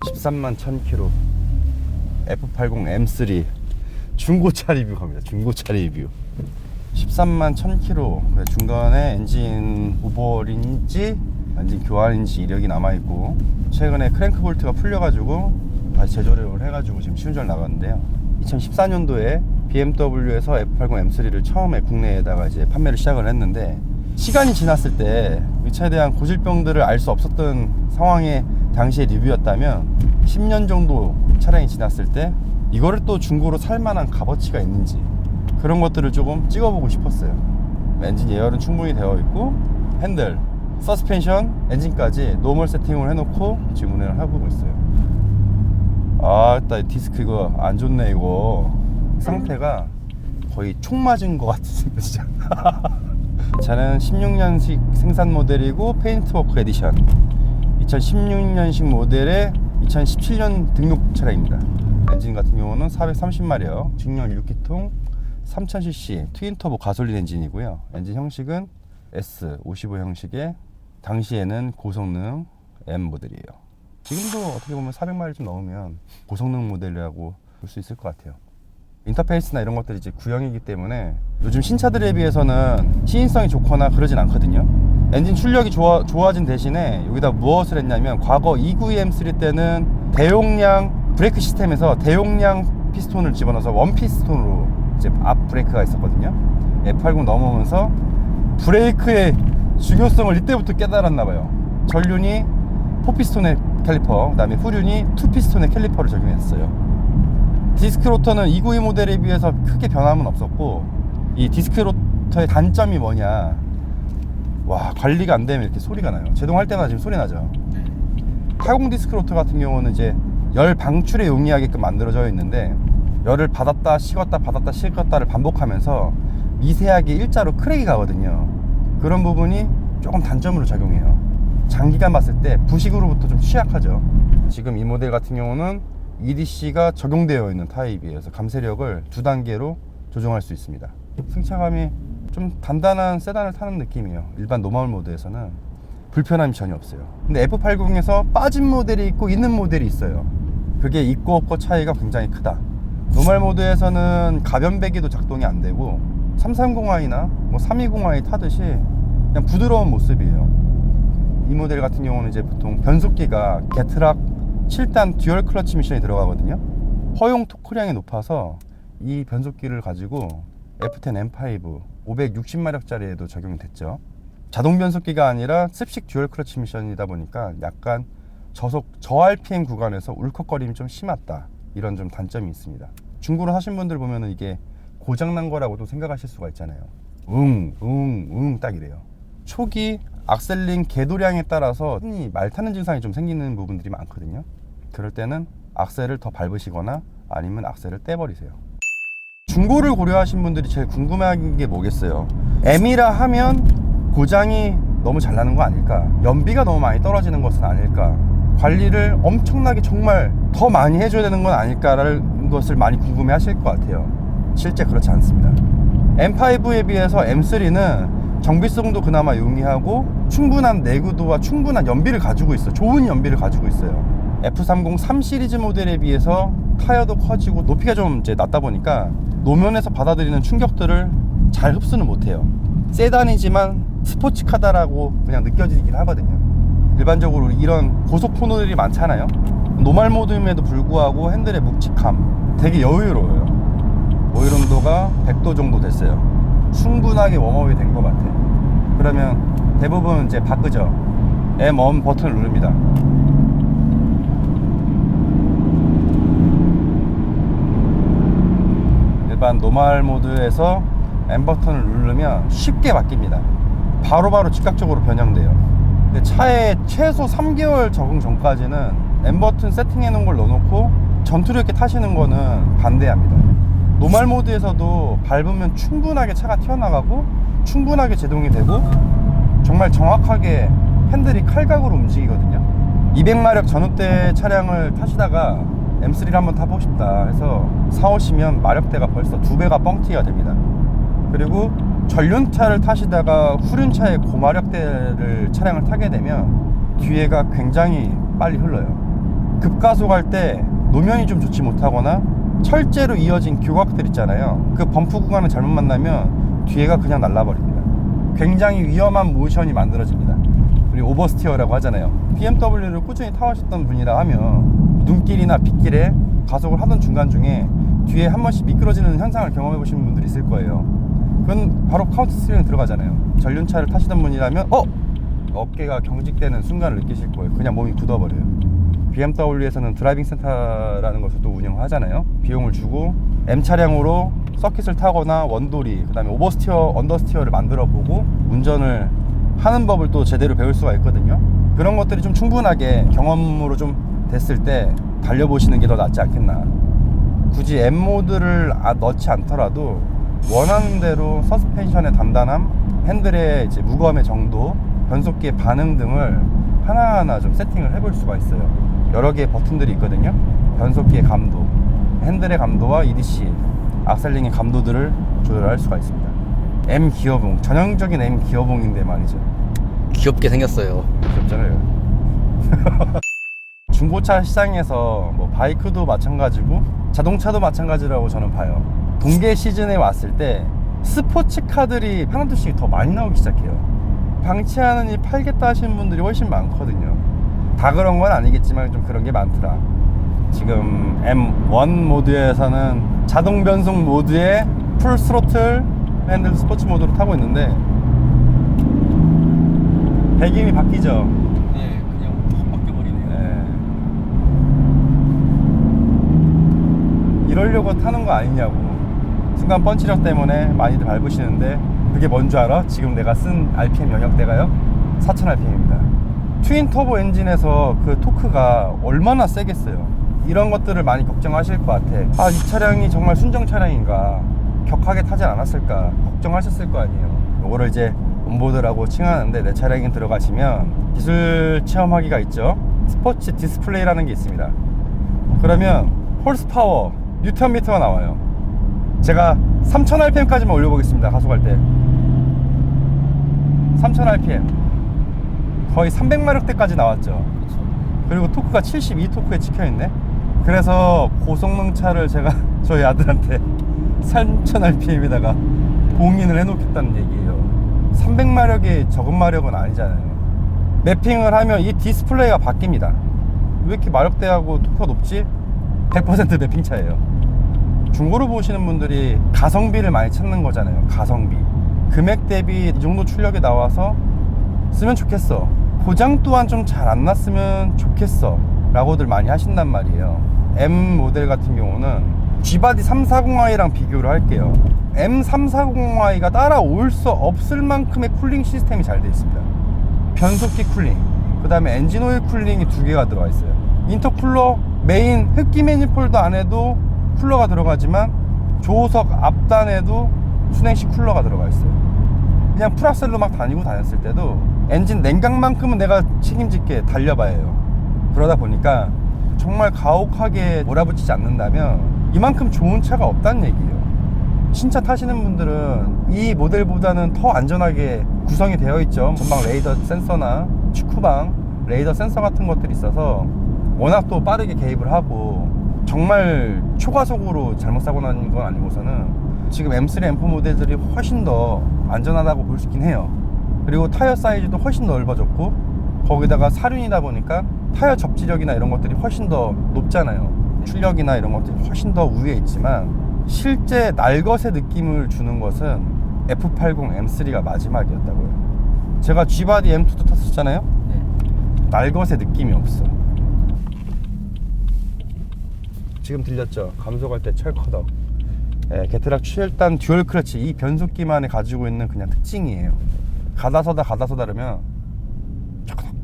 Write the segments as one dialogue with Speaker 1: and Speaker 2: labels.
Speaker 1: 13만 1000km F80 M3 중고차 리뷰 갑니다. 중고차 리뷰 13만 1000km 중간에 엔진 오버홀인지 엔진 교환인지 이력이 남아있고, 최근에 크랭크 볼트가 풀려가지고 다시 재조립을 해가지고 지금 시운전을 나갔는데요. 2014년도에 BMW에서 F80 M3를 처음에 국내에다가 이제 판매를 시작을 했는데, 시간이 지났을 때 이 차에 대한 고질병들을 알 수 없었던 상황의 당시의 리뷰였다면, 10년 정도 차량이 지났을 때 이거를 또 중고로 살만한 값어치가 있는지 그런 것들을 조금 찍어보고 싶었어요. 엔진 예열은 충분히 되어 있고, 핸들, 서스펜션, 엔진까지 노멀 세팅을 해놓고 지금 운행을 해보고 있어요. 아따, 디스크 이거 안 좋네. 이거 상태가 거의 총 맞은 것 같은 진짜. 차는 16년식 생산 모델이고 페인트워크 에디션, 2016년식 모델의 2017년 등록 차량입니다. 엔진 같은 경우는 430마력 직렬 6기통 3000cc 트윈터보 가솔린 엔진이고요. 엔진 형식은 S55 형식의 당시에는 고성능 M 모델이에요. 지금도 어떻게 보면 400마력 좀 넘으면 고성능 모델이라고 볼 수 있을 것 같아요. 인터페이스나 이런 것들이 이제 구형이기 때문에 요즘 신차들에 비해서는 시인성이 좋거나 그러진 않거든요. 엔진 출력이 좋아진 대신에 여기다 무엇을 했냐면, 과거 292 M3 때는 대용량 브레이크 시스템에서 대용량 피스톤을 집어넣어서 원 피스톤으로 이제 앞 브레이크가 있었거든요. F80 넘어오면서 브레이크의 중요성을 이때부터 깨달았나 봐요. 전륜이 4피스톤의 캘리퍼, 그 다음에 후륜이 2피스톤의 캘리퍼를 적용했어요. 디스크 로터는 292 모델에 비해서 크게 변함은 없었고, 이 디스크 로터의 단점이 뭐냐, 와, 관리가 안 되면 이렇게 소리가 나요. 제동할 때마다 지금 소리 나죠. 80 디스크 로터 같은 경우는 이제 열 방출에 용이하게끔 만들어져 있는데, 열을 받았다 식었다 받았다 식었다를 반복하면서 미세하게 일자로 크랙이 가거든요. 그런 부분이 조금 단점으로 작용해요. 장기간 봤을 때 부식으로부터 좀 취약하죠. 지금 이 모델 같은 경우는 EDC가 적용되어 있는 타입이어서 감쇄력을 2단계로 조정할 수 있습니다. 승차감이 좀 단단한 세단을 타는 느낌이에요. 일반 노멀 모드에서는 불편함이 전혀 없어요. 근데 F80에서 빠진 모델이 있고 있는 모델이 있어요. 그게 있고 없고 차이가 굉장히 크다. 노멀 모드에서는 가변 배기도 작동이 안 되고 330i나 뭐 320i 타듯이 그냥 부드러운 모습이에요. 이 모델 같은 경우는 이제 보통 변속기가 게트락 7단 듀얼 클러치 미션이 들어가거든요. 허용 토크량이 높아서 이 변속기를 가지고 F10 M5 560마력짜리에도 적용이 됐죠. 자동 변속기가 아니라 습식 듀얼 클러치 미션이다 보니까 약간 저 RPM 구간에서 울컥거림이 좀 심했다, 이런 좀 단점이 있습니다. 중고로 사신 분들 보면은 이게 고장난 거라고도 생각하실 수가 있잖아요. 딱 이래요. 초기 악셀링 궤도량에 따라서 흔히 말 타는 증상이 좀 생기는 부분들이 많거든요. 그럴 때는 악셀을 더 밟으시거나 아니면 악셀을 떼버리세요. 중고를 고려하신 분들이 제일 궁금한 게 뭐겠어요. M이라 하면 고장이 너무 잘 나는 거 아닐까, 연비가 너무 많이 떨어지는 것은 아닐까, 관리를 엄청나게 정말 더 많이 해줘야 되는 건 아닐까라는 것을 많이 궁금해 하실 것 같아요. 실제 그렇지 않습니다. M5에 비해서 M3는 정비성도 그나마 용이하고 충분한 내구도와 충분한 연비를 가지고 있어요. 좋은 연비를 가지고 있어요. F30 3 시리즈 모델에 비해서 타이어도 커지고 높이가 좀 이제 낮다 보니까 노면에서 받아들이는 충격들을 잘 흡수는 못해요. 세단이지만 스포츠카다라고 그냥 느껴지긴 하거든요. 일반적으로 이런 고속 코너들이 많잖아요. 노멀 모드임에도 불구하고 핸들의 묵직함 되게 여유로워요. 오일온도가 100도 정도 됐어요. 충분하게 웜업이 된 것 같아. 그러면 대부분 이제 바꾸죠. M1 버튼을 누릅니다. 일반 노멀 모드에서 M 버튼을 누르면 쉽게 바뀝니다. 바로바로 즉각적으로 변형돼요. 근데 차에 최소 3개월 적응 전까지는 M 버튼 세팅해 놓은 걸 넣어놓고 전투력 있게 타시는 거는 반대합니다. 노멀 모드에서도 밟으면 충분하게 차가 튀어나가고 충분하게 제동이 되고 정말 정확하게 핸들이 칼각으로 움직이거든요. 200마력 전후대 차량을 타시다가 M3를 한번 타보고 싶다 해서 사오시면 마력대가 벌써 2배가 뻥튀기가 됩니다. 그리고 전륜차를 타시다가 후륜차의 고마력대를 차량을 타게 되면 뒤에가 굉장히 빨리 흘러요. 급가속할 때 노면이 좀 좋지 못하거나 철제로 이어진 교각들 있잖아요. 그 범프 구간을 잘못 만나면 뒤에가 그냥 날라버립니다. 굉장히 위험한 모션이 만들어집니다. 우리 오버스티어라고 하잖아요. BMW를 꾸준히 타오셨던 분이라 하면 눈길이나 빗길에 가속을 하던 중간 중에 뒤에 한 번씩 미끄러지는 현상을 경험해 보시는 분들이 있을 거예요. 그건 바로 카운터 스티어링 들어가잖아요. 전륜차를 타시던 분이라면 어깨가 경직되는 순간을 느끼실 거예요. 그냥 몸이 굳어버려요. BMW에서는 드라이빙 센터라는 것을 또 운영하잖아요. 비용을 주고 M 차량으로 서킷을 타거나 원돌이, 그 다음에 오버스티어, 언더스티어를 만들어 보고 운전을 하는 법을 또 제대로 배울 수가 있거든요. 그런 것들이 좀 충분하게 경험으로 좀 됐을 때 달려보시는 게 더 낫지 않겠나. 굳이 M 모드를 넣지 않더라도 원하는 대로 서스펜션의 단단함, 핸들의 이제 무거움의 정도, 변속기의 반응 등을 하나하나 좀 세팅을 해볼 수가 있어요. 여러 개의 버튼들이 있거든요. 변속기의 감도, 핸들의 감도와 EDC, 악셀링의 감도들을 조절할 수가 있습니다. M 기어봉, 전형적인 M 기어봉인데 말이죠.
Speaker 2: 귀엽게 생겼어요.
Speaker 1: 귀엽잖아요. 중고차 시장에서 뭐 바이크도 마찬가지고 자동차도 마찬가지라고 저는 봐요. 동계 시즌에 왔을 때 스포츠카들이 하나둘씩 더 많이 나오기 시작해요. 방치하느니 팔겠다 하시는 분들이 훨씬 많거든요. 다 그런 건 아니겠지만 좀 그런 게 많더라. 지금 M1 모드에서는 자동 변속 모드에 풀 스로틀 핸들 스포츠 모드로 타고 있는데 배기음이 바뀌죠.
Speaker 2: 네, 그냥 확 바뀌어버리네요.
Speaker 1: 네. 이러려고 타는 거 아니냐고. 순간 펀치력 때문에 많이들 밟으시는데 그게 뭔 줄 알아? 지금 내가 쓴 RPM 영역대가요 4000rpm입니다 트윈 터보 엔진에서 그 토크가 얼마나 세겠어요. 이런 것들을 많이 걱정하실 것 같아. 이 차량이 정말 순정 차량인가, 격하게 타지 않았을까 걱정하셨을 거 아니에요. 요거를 이제 온보드라고 칭하는데, 내 차량에 들어가시면 기술 체험하기가 있죠. 스포츠 디스플레이라는 게 있습니다. 그러면 홀스파워, 뉴턴미터가 나와요. 제가 3000rpm까지만 올려보겠습니다. 가속할 때 3000rpm 거의 300마력대까지 나왔죠. 그리고 토크가 72토크에 찍혀있네. 그래서 고성능 차를 제가 저희 아들한테 3000rpm에다가 봉인을 해놓겠다는 얘기예요. 300마력이 적은 마력은 아니잖아요. 매핑을 하면 이 디스플레이가 바뀝니다. 왜 이렇게 마력대하고 토크가 높지? 100% 매핑 차예요. 중고로 보시는 분들이 가성비를 많이 찾는 거잖아요. 가성비, 금액 대비 이 정도 출력이 나와서 쓰면 좋겠어, 고장 또한 좀 잘 안 났으면 좋겠어 라고들 많이 하신단 말이에요. M 모델 같은 경우는 G바디 340i랑 비교를 할게요. M340i가 따라올 수 없을 만큼의 쿨링 시스템이 잘 되어 있습니다. 변속기 쿨링, 그 다음에 엔진오일 쿨링이 2개가 들어가 있어요. 인터쿨러, 메인 흡기 매니폴드 안에도 쿨러가 들어가지만 조수석 앞단에도 순행식 쿨러가 들어가 있어요. 그냥 풀악셀로 막 다녔을 때도 엔진 냉각만큼은 내가 책임질게 달려봐야 해요. 그러다 보니까 정말 가혹하게 몰아붙이지 않는다면 이만큼 좋은 차가 없다는 얘기예요. 신차 타시는 분들은 이 모델보다는 더 안전하게 구성이 되어 있죠. 전방 레이더 센서나 축구방 레이더 센서 같은 것들이 있어서 워낙 또 빠르게 개입을 하고, 정말 초가속으로 잘못 사고 난 건 아니고서는 지금 M3, M4 모델들이 훨씬 더 안전하다고 볼 수 있긴 해요. 그리고 타이어 사이즈도 훨씬 넓어졌고, 거기다가 사륜이다 보니까 타이어 접지력이나 이런 것들이 훨씬 더 높잖아요. 출력이나 이런 것들이 훨씬 더 우위에 있지만 실제 날것의 느낌을 주는 것은 F80 M3가 마지막이었다고요. 제가 G바디 M2도 탔었잖아요. 날것의 느낌이 없어. 지금 들렸죠? 감속할 때 철커덕. 게트락 7단 듀얼 클러치, 이 변속기만에 가지고 있는 그냥 특징이에요. 가다서다 그러면 철커덕.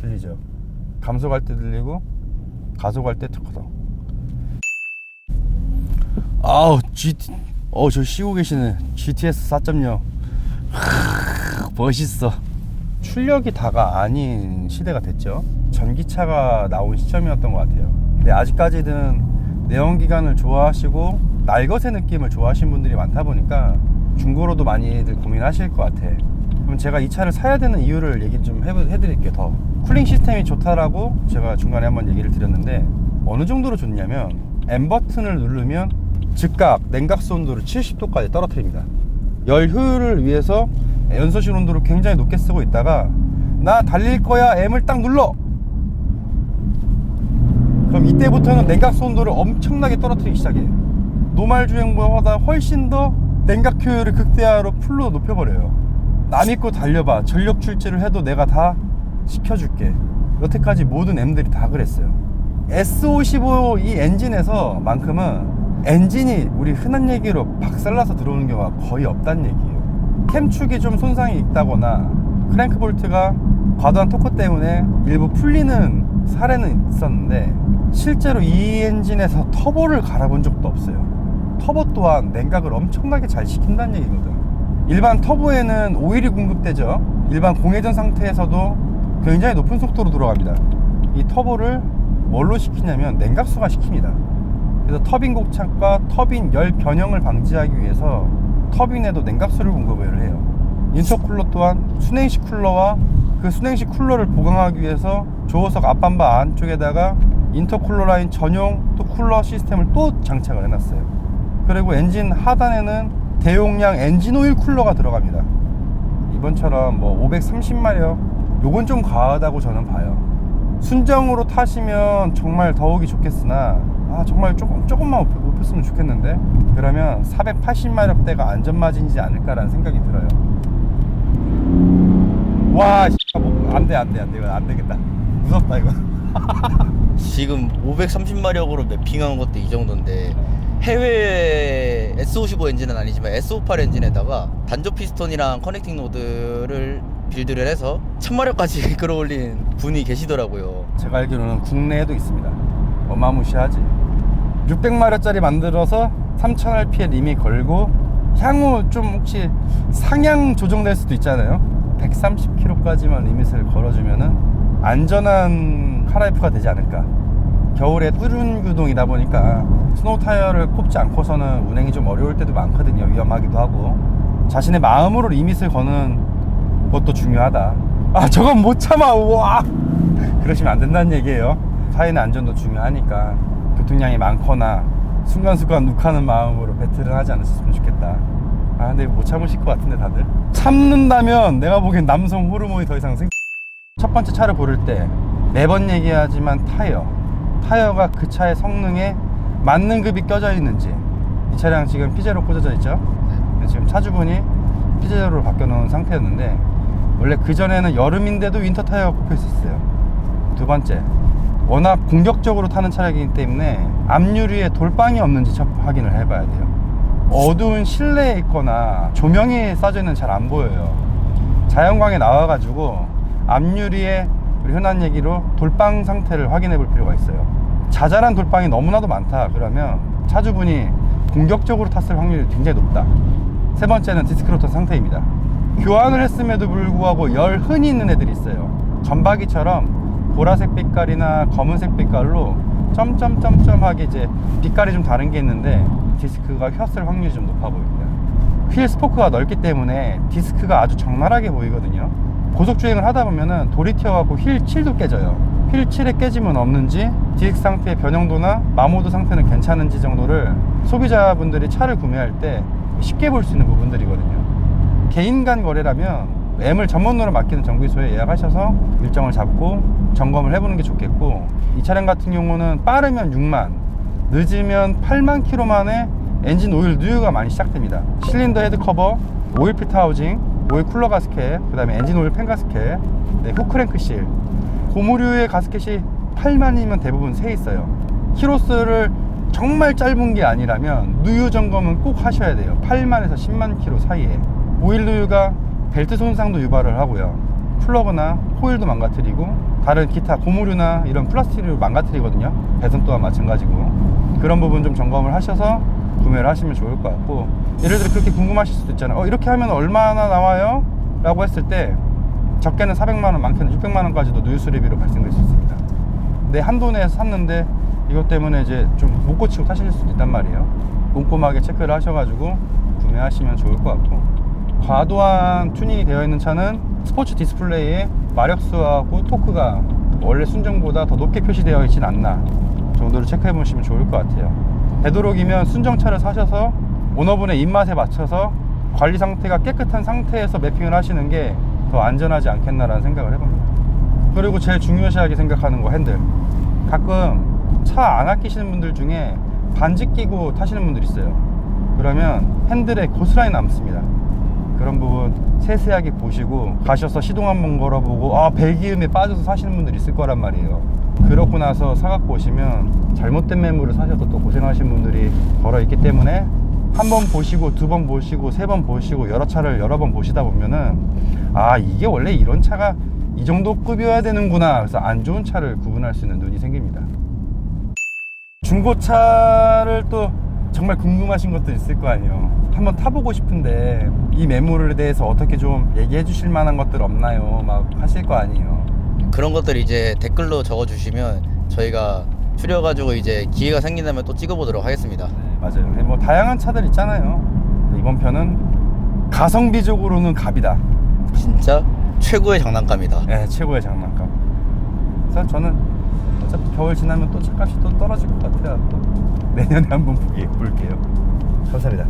Speaker 1: 들리죠? 감속할 때 들리고 가속할 때 철커덕. 아우 저 쉬고 계시네. GTS 4.0 멋있어. 출력이 다가 아닌 시대가 됐죠. 전기차가 나온 시점이었던 것 같아요. 근데 아직까지는 내연기관을 좋아하시고 날것의 느낌을 좋아하시는 분들이 많다 보니까 중고로도 많이들 고민하실 것 같아. 그럼 제가 이 차를 사야 되는 이유를 얘기 좀 해드릴게요. 더 쿨링 시스템이 좋다라고 제가 중간에 한번 얘기를 드렸는데, 어느 정도로 좋냐면 M 버튼을 누르면 즉각 냉각수 온도를 70도까지 떨어뜨립니다. 열 효율을 위해서 연소실 온도를 굉장히 높게 쓰고 있다가 나 달릴 거야 M을 딱 눌러, 그럼 이때부터는 냉각수 온도를 엄청나게 떨어뜨리기 시작해요. 노말 주행보다 훨씬 더 냉각 효율을 극대화로 풀로 높여버려요. 남 믿고 달려봐, 전력 출제를 해도 내가 다 시켜줄게. 여태까지 모든 M들이 다 그랬어요. S55 이 엔진에서 만큼은 엔진이 우리 흔한 얘기로 박살나서 들어오는 경우가 거의 없다는 얘기예요. 캠축이 좀 손상이 있다거나 크랭크 볼트가 과도한 토크 때문에 일부 풀리는 사례는 있었는데, 실제로 이 엔진에서 터보를 갈아본 적도 없어요. 터보 또한 냉각을 엄청나게 잘 시킨다는 얘기거든. 일반 터보에는 오일이 공급되죠. 일반 공회전 상태에서도 굉장히 높은 속도로 돌아갑니다. 이 터보를 뭘로 시키냐면 냉각수가 시킵니다. 그래서 터빈 곡착과 터빈 열 변형을 방지하기 위해서 터빈에도 냉각수를 공급을 해요. 인터쿨러 또한 순행식 쿨러와 그 순행식 쿨러를 보강하기 위해서 조호석 앞반바 안쪽에다가 인터쿨러 라인 전용 또 쿨러 시스템을 또 장착을 해놨어요. 그리고 엔진 하단에는 대용량 엔진 오일 쿨러가 들어갑니다. 이번처럼 뭐 530마력, 요건 좀 과하다고 저는 봐요. 순정으로 타시면 정말 더욱이 좋겠으나 정말 조금만 높였으면 좋겠는데, 그러면 480마력대가 안전마진이지 않을까라는 생각이 들어요. 와, 안돼 이거 안 되겠다. 무섭다 이거.
Speaker 2: 지금 530마력으로 매핑한 것도 이 정도인데, 해외 S55 엔진은 아니지만 S58 엔진에다가 단조 피스톤이랑 커넥팅 노드를 빌드를 해서 1000마력까지 끌어올린 분이 계시더라고요.
Speaker 1: 제가 알기로는 국내에도 있습니다. 어마무시하지. 600마력짜리 만들어서 3000rpm 리밋 걸고, 향후 좀 혹시 상향 조정될 수도 있잖아요. 130km까지만 리밋을 걸어주면은 안전한 카라이프가 되지 않을까. 겨울에 뚜른 유동이다 보니까 스노우 타이어를 꼽지 않고서는 운행이 좀 어려울 때도 많거든요. 위험하기도 하고. 자신의 마음으로 리밋을 거는 것도 중요하다. 저건 못 참아. 우와, 그러시면 안 된다는 얘기예요. 사회의 안전도 중요하니까 교통량이 많거나 순간순간 욱하는 마음으로 배틀을 하지 않으셨으면 좋겠다. 근데 못 참으실 것 같은데 다들 참는다면 내가 보기엔 남성 호르몬이 더 이상 첫 번째 차를 고를 때 매번 얘기하지만 타이어가 그 차의 성능에 맞는 급이 껴져 있는지. 이 차량 지금 피제로 꽂아져 있죠. 지금 차주분이 피제로로 바뀌어놓은 상태였는데, 원래 그전에는 여름인데도 윈터 타이어가 꼽혀 있었어요. 두 번째, 워낙 공격적으로 타는 차량이기 때문에 앞유리에 돌빵이 없는지 확인을 해봐야 돼요. 어두운 실내에 있거나 조명이 쏴져 있는 잘 안 보여요. 자연광에 나와가지고 앞유리에 우리 흔한 얘기로 돌빵 상태를 확인해 볼 필요가 있어요. 자잘한 돌빵이 너무나도 많다 그러면 차주분이 공격적으로 탔을 확률이 굉장히 높다. 세 번째는 디스크로터 상태입니다. 교환을 했음에도 불구하고 열 흔히 있는 애들이 있어요. 전바기처럼 보라색 빛깔이나 검은색 빛깔로 점점점점하게 이제 빛깔이 좀 다른 게 있는데, 디스크가 휘었을 확률이 좀 높아 보입니다. 휠 스포크가 넓기 때문에 디스크가 아주 적나라하게 보이거든요. 고속주행을 하다 보면은 돌이 튀어갖고 휠 7도 깨져요. 휠 7에 깨짐은 없는지, 디스크 상태의 변형도나 마모드 상태는 괜찮은지 정도를 소비자분들이 차를 구매할 때 쉽게 볼 수 있는 부분들이거든요. 개인 간 거래라면 M을 전문으로 맡기는 정비소에 예약하셔서 일정을 잡고 점검을 해보는 게 좋겠고, 이 차량 같은 경우는 빠르면 6만, 늦으면 8만 킬로 만에 엔진 오일 누유가 많이 시작됩니다. 실린더 헤드 커버, 오일 필터 하우징, 오일 쿨러 가스켓, 그 다음에 엔진 오일 팬 가스켓, 후크랭크 실. 고무류의 가스켓이 8만이면 대부분 새 있어요. 키로수를 정말 짧은 게 아니라면 누유 점검은 꼭 하셔야 돼요. 8만에서 10만 킬로 사이에. 오일 누유가 벨트 손상도 유발을 하고요. 플러그나 코일도 망가뜨리고, 다른 기타 고무류나 이런 플라스틱류 망가뜨리거든요. 배선 또한 마찬가지고. 그런 부분 좀 점검을 하셔서 구매를 하시면 좋을 것 같고, 예를 들어 그렇게 궁금하실 수도 있잖아요. 이렇게 하면 얼마나 나와요? 라고 했을 때 적게는 400만원, 많게는 600만원까지도 누유 수리비로 발생될 수 있습니다. 내 한도 내에서 샀는데 이것 때문에 이제 좀 못 고치고 타실 수도 있단 말이에요. 꼼꼼하게 체크를 하셔가지고 구매하시면 좋을 것 같고, 과도한 튜닝이 되어 있는 차는 스포츠 디스플레이에 마력수하고 토크가 원래 순정보다 더 높게 표시되어 있진 않나 정도를 체크해 보시면 좋을 것 같아요. 되도록이면 순정차를 사셔서 오너분의 입맛에 맞춰서 관리 상태가 깨끗한 상태에서 매핑을 하시는 게 더 안전하지 않겠나라는 생각을 해봅니다. 그리고 제일 중요시하게 생각하는 거 핸들. 가끔 차 안 아끼시는 분들 중에 반지 끼고 타시는 분들 있어요. 그러면 핸들에 고스란히 남습니다. 그런 부분 세세하게 보시고 가셔서 시동 한번 걸어보고 배기음에 빠져서 사시는 분들 있을 거란 말이에요. 그러고 나서 사갖고 오시면 잘못된 매물을 사셔서 또 고생하신 분들이 걸어 있기 때문에 한 번 보시고 두 번 보시고 세 번 보시고 여러 차를 여러 번 보시다 보면은 이게 원래 이런 차가 이 정도 급이어야 되는구나. 그래서 안 좋은 차를 구분할 수 있는 눈이 생깁니다. 중고차를 또 정말 궁금하신 것도 있을 거 아니에요. 한번 타보고 싶은데 이 매물에 대해서 어떻게 좀 얘기해 주실 만한 것들 없나요? 막 하실 거 아니에요.
Speaker 2: 그런 것들 이제 댓글로 적어주시면 저희가 추려가지고 이제 기회가 생긴다면 또 찍어보도록 하겠습니다.
Speaker 1: 맞아요. 뭐 다양한 차들 있잖아요. 이번 편은 가성비적으로는 갑이다.
Speaker 2: 진짜 최고의 장난감이다.
Speaker 1: 네, 최고의 장난감. 그래서 저는 어차피 겨울 지나면 또 차값이 또 떨어질 것 같아요. 또 내년에 한번 볼게요. 감사합니다.